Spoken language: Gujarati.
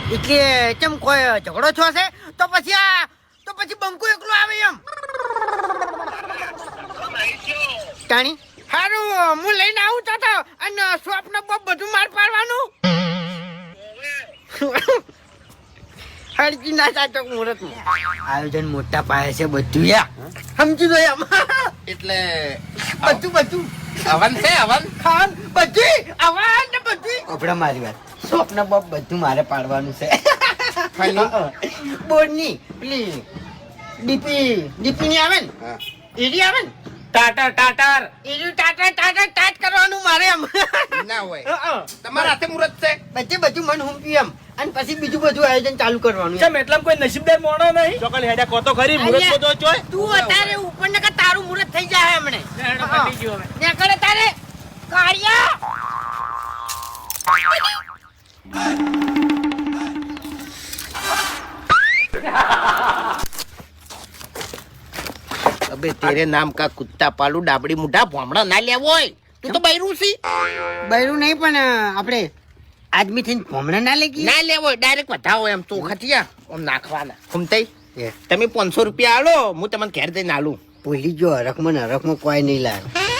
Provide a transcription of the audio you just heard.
એટલે કેમ કોઈ ઝઘડો છો છે તો પછી બંકુ એકલો આવે એમ તાણી હારું હું લઈને આવું તો અને સ્વપ્ન બધું માર પાડવાનું હરજી ના ચાચક મુહૂર્ત આયોજન મોટા પાયે છે બધું યા સમજી દો એમ એટલે બધું હવન છે હવન ખાન બધી આવાજ ને બધી આપડા મારી વાત સ્વપ્ન બધું મારે પાડવાનું છે બોર્ડની પેલી ડીપી ની આવે ને એરી આવે ને ટાટર એરી ટાટ કરવાનું મારે એમ ના હોય તમારા હાથે મુહૂર્ત છે બધું મન હુંપ્યું એમ અને પછી બીજું બધું આયોજન ચાલુ કરવાનું કેમ એટલામાં કોઈ નસીબદાર મોણો નહીં ચોકલ હેડા કોતો ખરી મુરત કોતો જોય તું અત્યારે ઉપર ને કે તારું મુહૂર્ત થઈ જાય હમણે ને કરે તારે કાળિયા અબે તેરે નામ કા કુત્તા પાલુ ડાબડી મુઢા ભોમડા ના લેવો હોય તું તો બૈરું છી બૈરું નહીં પણ આપણે આદમી થઈને ભમણા ના લેગી ના લેવો ડાયરેક્ટ વધાવો એમ ચોખટિયા આમ નાખવાના ઘૂમતાઈ તમે 500 રૂપિયા આલો હું તમને ઘેર જઈને આલું ભૂલી ગયો હરખમાં કોઈ નહીં લાગે